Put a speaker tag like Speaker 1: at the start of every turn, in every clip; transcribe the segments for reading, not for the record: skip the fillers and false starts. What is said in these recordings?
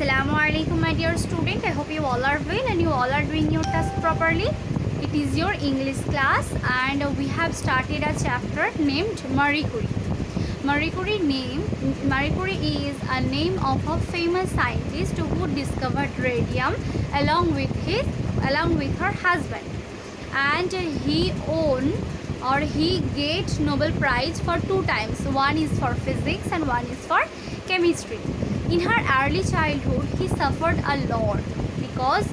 Speaker 1: Assalamualaikum my dear student. I hope you all are well and you all are doing your task properly. It is your English class and we have started a chapter named Marie Curie. Marie Curie is a name of a famous scientist who discovered radium along with her husband, and he get Nobel Prize for 2 times. One is for physics and one is for chemistry. In her early childhood, he suffered a lot because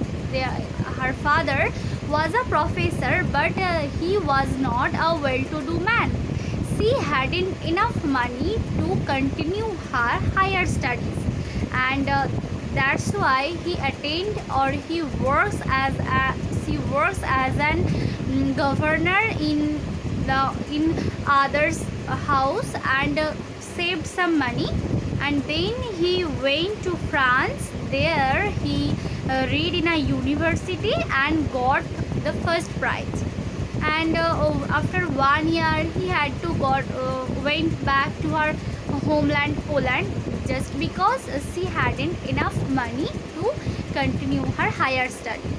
Speaker 1: her father was a professor, but he was not a well-to-do man. She hadn't enough money to continue her higher studies, and that's why he works as an governor in others' house and saved some money. And then he went to France. There he read in a university and got the first prize. And after 1 year he had to went back to her homeland Poland, just because she hadn't enough money to continue her higher study.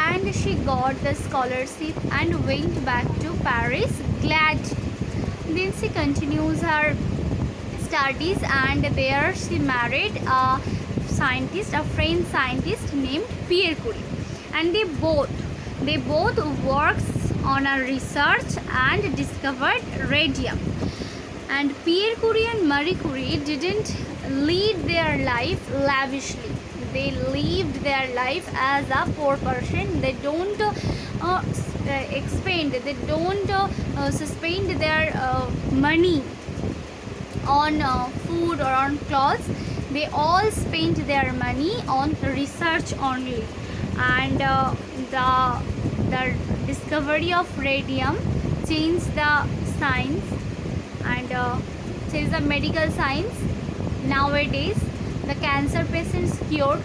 Speaker 1: And she got the scholarship and went back to Paris glad. Then she continues her studies, and there she married a French scientist named Pierre Curie, and they both worked on a research and discovered radium. And Pierre Curie and Marie Curie didn't lead their life lavishly. They lived their life as a poor person. They don't suspend their money on food or on clothes. They all spent their money on research only, and the discovery of radium changed the science and changed the medical science. Nowadays the cancer patients cured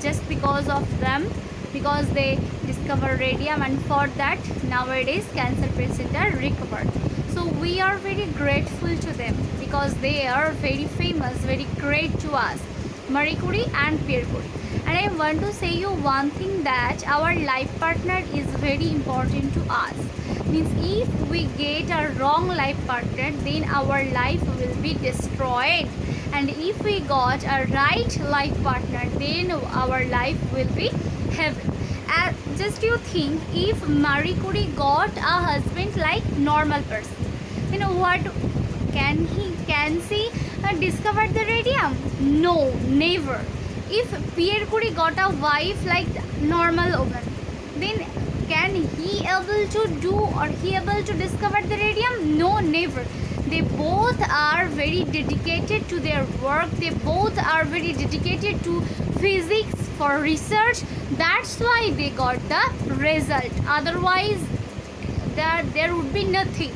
Speaker 1: just because of them, because they discover radium, and for that nowadays cancer patients are recovered. So we are very grateful to them because they are very famous, very great to us, Marie Curie and Pierre Curie. And I want to say you one thing, that our life partner is very important to us. Means if we get a wrong life partner, then our life will be destroyed. And if we got a right life partner, then our life will be heaven. Just you think, if Marie Curie got a husband like normal person, then what can she discover the radium? No, never. If Pierre Curie got a wife like normal woman, then can he able to discover the radium? No, never. They both are very dedicated to their work. They both are very dedicated to physics for research. That's why they got the result. Otherwise there would be nothing.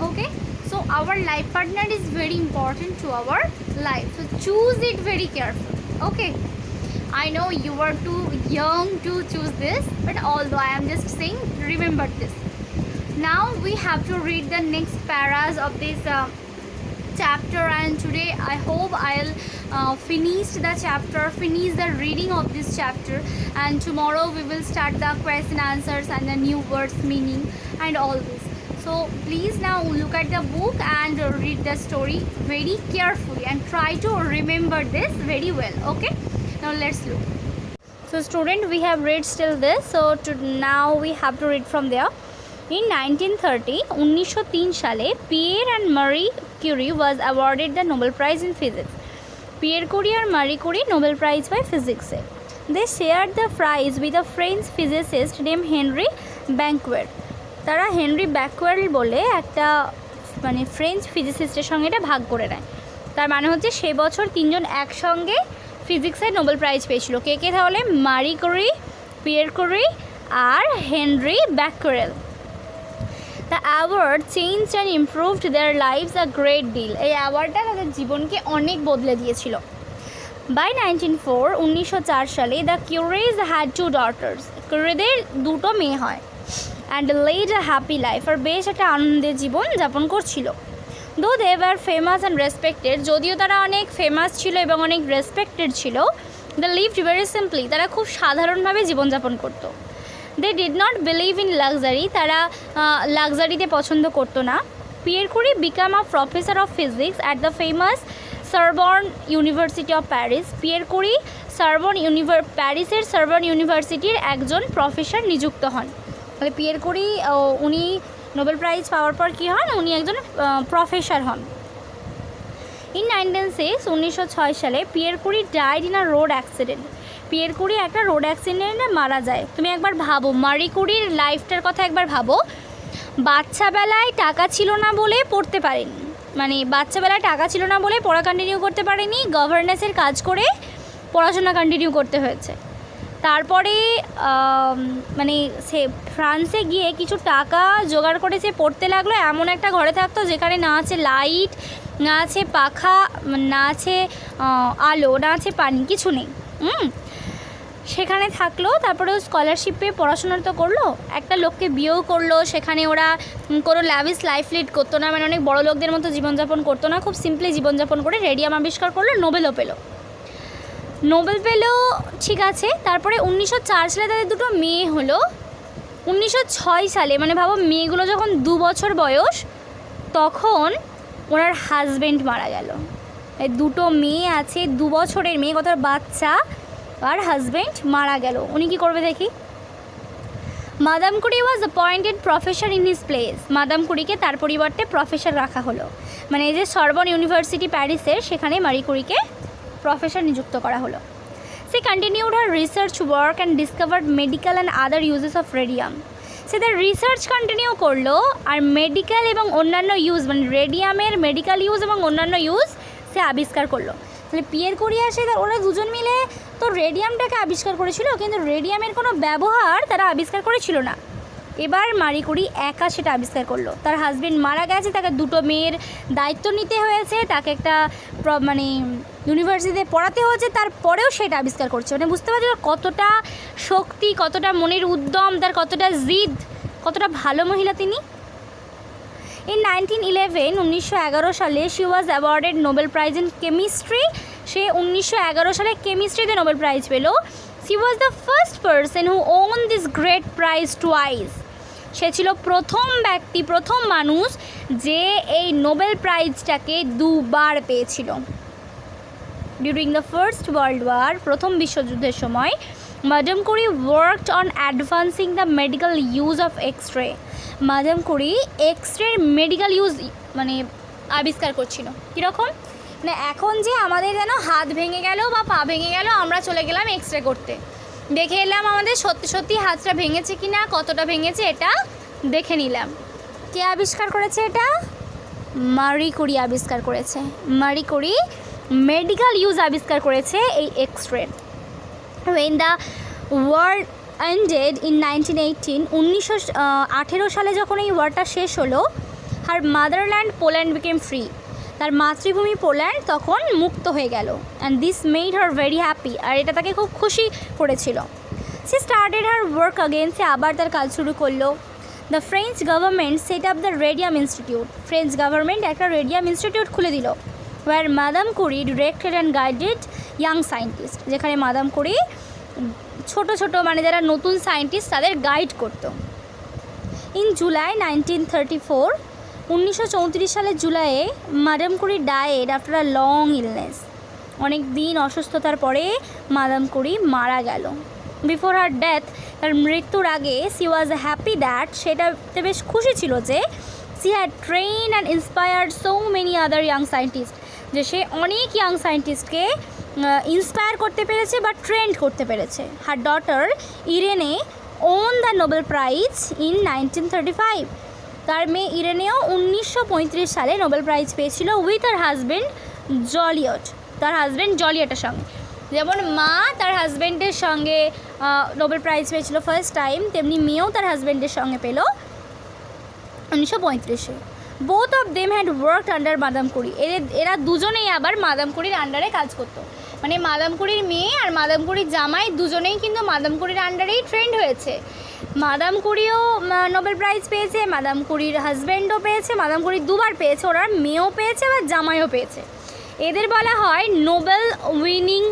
Speaker 1: Okay, so our life partner is very important to our life, so choose it very carefully. Okay, I know you are too young to choose this, but although I am just saying, remember this. Now we have to read the next paras of this chapter, and today I hope I'll finish the reading of this chapter, and tomorrow we will start the question answers and the new words meaning and all this. So please now look at the book and read the story very carefully and try to remember this very well. Okay, now let's look. So student, we have read still this, so now we have to read from there. In 1903 সালে Pierre and Marie Curie was awarded the Nobel Prize in Physics. Pierre Curie and Marie Curie Nobel Prize by Physics. They shared the prize with a French physicist named Henry Becquerel. তারা Henry ব্যাকওয়েল বলে একটা French ফিজিসিস্টের সঙ্গে এটা ভাগ করে নেয়। তার মানে হচ্ছে সে বছর তিনজন একসঙ্গে ফিজিক্সের নোবেল প্রাইজ পেয়েছিল। কে কে তাহলে? মারি কুরি, পিয়ের কুরি আর Henry Becquerel. The award change and improved their lives a great deal. এই অ্যাওয়ার্ডটা তাদের জীবনকে অনেক বদলে দিয়েছিল। বাই 1904 সালে দ্য কিউরিজ হ্যাড 2 ডটার্স। কিউরিদের 2টো মেয়ে হয়। And led a happy life, আর বেশ একটা আনন্দের জীবন যাপন করছিল। Though they were famous and respected, যদিও তারা অনেক ফেমাস ছিল এবং অনেক রেসপেক্টেড ছিল, দে লিভড ভেরি সিম্পলি, তারা খুব সাধারণভাবে জীবনযাপন করতো। They did not believe in luxury, তারা লাক্সারিতে পছন্দ করতো না। Pierre Curie became a professor of physics at the famous Sorbonne university of Paris. Pierre Curie প্যারিসের সরবর্ন ইউনিভার্সিটির একজন প্রফেসর নিযুক্ত হন। তাহলে পিয়ের কুরি উনি নোবেল প্রাইজ পাওয়ার পর কী হন, উনি একজন প্রফেসর হন। ইন 1906 সালে Pierre Curie died in a road accident. Pierre Curie একটা রোড অ্যাক্সিডেন্টে মারা যায়। তুমি একবার ভাবো মারি কুরির লাইফটার কথা, একবার ভাবো। বাচ্চাবেলায় টাকা ছিল না বলে পড়তে পারেনি, মানে বাচ্চাবেলায় টাকা ছিল না বলে পড়া কন্টিনিউ করতে পারেনি, গভর্নেন্সের কাজ করে পড়াশোনা কন্টিনিউ করতে হয়েছে। তারপরে মানে সে ফ্রান্সে গিয়ে কিছু টাকা জোগাড় করে সে পড়তে লাগলো। এমন একটা ঘরে থাকতো যেখানে না আছে লাইট, না আছে পাখা, না আছে আলো, না আছে পানি, কিছু নেই। সেখানে থাকলো, তারপরে স্কলারশিপ পেয়ে পড়াশোনা তো করলো, একটা লোককে বিয়েও করলো। সেখানে ওরা কোনো ল্যাভিশ লাইফ লিড করতো না, মানে অনেক বড় লোকদের মতো জীবনযাপন করতো না, খুব সিম্পলি জীবনযাপন করে রেডিয়াম আবিষ্কার করলো, নোবেলও পেলো। ঠিক আছে। তারপরে 1904 সালে তাদের দুটো মেয়ে হলো। 1906 সালে, মানে ভাবো মেয়েগুলো যখন 2 বছর বয়স, তখন ওনার হাজব্যান্ড মারা গেল। দুটো মেয়ে আছে, 2 বছরের মেয়ে, কত বাচ্চা, আর হাজব্যান্ড মারা গেল। উনি কী করবে দেখি। Madame Curie was appointed professor in his place. Madame কুরিকে তার পরিবর্তে প্রফেসর রাখা হলো, মানে এই যে সরবর্ন ইউনিভার্সিটি প্যারিসের, সেখানে মারি কুরিকে প্রফেসর নিযুক্ত করা হলো। সে continued her research work and discovered medical and other uses of radium. সে তার রিসার্চ কন্টিনিউ করলো, আর মেডিকেল এবং অন্যান্য ইউজ, মানে রেডিয়ামের মেডিকেল ইউজ এবং অন্যান্য ইউজ সে আবিষ্কার করলো। তাহলে পিয়ের কুরি আসে, ওরা দুজন মিলে তো রেডিয়ামটাকে আবিষ্কার করেছিল, কিন্তু রেডিয়ামের কোনো ব্যবহার তারা আবিষ্কার করেছিল না। এবার মারি কুরি একা সেটা আবিষ্কার করলো। তার হাজব্যান্ড মারা গেছে, তাকে দুটো মেয়ের দায়িত্ব নিতে হয়েছে, তাকে একটা মানে ইউনিভার্সিটিতে পড়াতে হয়েছে, তারপরেও সেটা আবিষ্কার করছে। মানে বুঝতে পারছো কতটা শক্তি, কতটা মনের উদ্যম, তার কতটা জিদ, কতটা ভালো মহিলা তিনি। ইন 1911 সালে she was awarded Nobel Prize in chemistry. সে 1911 সালে কেমিস্ট্রিতে নোবেল প্রাইজ পেল। She was the first person who won this great prize twice. সে ছিল প্রথম ব্যক্তি, প্রথম মানুষ যে এই নোবেল প্রাইজটাকে 2 বার পেয়েছিল। During the first world war, প্রথম বিশ্বযুদ্ধের সময়, Madame Curie worked on advancing the medical use of X-ray. Madame Curie এক্স-রের মেডিকেল ইউজ মানে আবিষ্কার করছিল। কীরকম, মানে এখন যে আমাদের যেন হাত ভেঙে গেল বা পা ভেঙে গেল, আমরা চলে গেলাম এক্স-রে করতে, দেখে এলাম আমাদের সত্যি সত্যি হাতটা ভেঙেছে কি না, কতটা ভেঙেছে এটা দেখে নিলাম। কে আবিষ্কার করেছে এটা? মারি কুরি আবিষ্কার করেছে। মারি কুরি মেডিকেল ইউজ আবিষ্কার করেছে এই X-ray. when the war ended in 1918, 1918 সালে যখন এই ওয়ারটা শেষ হলো, her motherland Poland became free. তার মাতৃভূমি পোল্যান্ড তখন মুক্ত হয়ে গেল। And this made her very happy, আর এটা তাকে খুব খুশি করেছিল। সে স্টার্টেড হার ওয়ার্ক অগেন, সে আবার তার কাজ শুরু করলো। The French government set up the radium institute. French government একটা রেডিয়াম ইনস্টিটিউট খুলে দিল। Where Madame Curie directed and guided young scientist, যেখানে মাদাম কুরি ছোট ছোট মানে যারা নতুন সায়েন্টিস্ট তাদের গাইড করতো। ইন জুলাই 1934, 1934 সালের জুলাইয়ে Madame Curie died after a long illness. অনেক দিন অসুস্থতার পরে মাদাম কুরি মারা গেল। বিফোর হার ডেথ, তার মৃত্যুর আগে, সি ওয়াজ হ্যাপি দ্যাট, সেটাতে বেশ খুশি ছিল যে she had train and inspired so many other young scientist, যে সে অনেক ইয়াং সায়েন্টিস্টকে ইন্সপায়ার করতে পেরেছে বা ট্রেন্ড করতে পেরেছে। Her daughter Irene won the Nobel Prize in 1935। তার মেয়ে ইরেনেও 1935 সালে নোবেল প্রাইজ পেয়েছিল উইথ হার হাজব্যান্ড জলিয়েট। তার হাজব্যান্ড জলিয়েটের সঙ্গে, যেমন মা তার হাজব্যান্ডের সঙ্গে নোবেল প্রাইজ পেয়েছিল ফার্স্ট টাইম, তেমনি মেয়েও তার হাজব্যান্ডের সঙ্গে পেল 1935-এ। Both of them had worked under Madame Curie. এরা দুজনেই আবার মাদাম কুরির আন্ডারে কাজ করতো। মানে মাদাম কুরির মেয়ে আর মাদাম কুরির জামাই দুজনেই কিন্তু মাদাম কুরির আন্ডারেই ট্রেন্ড হয়েছে। মাদাম কুরিও নোবেল প্রাইজ পেয়েছে, মাদাম কুরির হাজব্যান্ডও পেয়েছে, মাদাম কুরি 2 বার পেয়েছে, ওরা মেয়েও পেয়েছে বা জামাইও পেয়েছে। এদের বলা হয় নোবেল উইনিং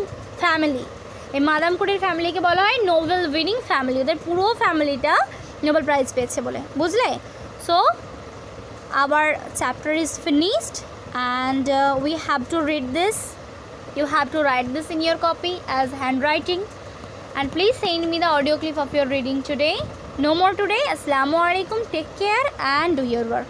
Speaker 1: ফ্যামিলি। এই মাদাম কুরির ফ্যামিলিকে বলা হয় নোবেল উইনিং ফ্যামিলি, ওদের পুরো ফ্যামিলিটা নোবেল প্রাইজ পেয়েছে বলে, বুঝলে? So our chapter is finished and we have to read this, you have to write this in your copy as handwriting, and please send me the audio clip of your reading today. No more today. Assalamu alaikum, take care and do your work.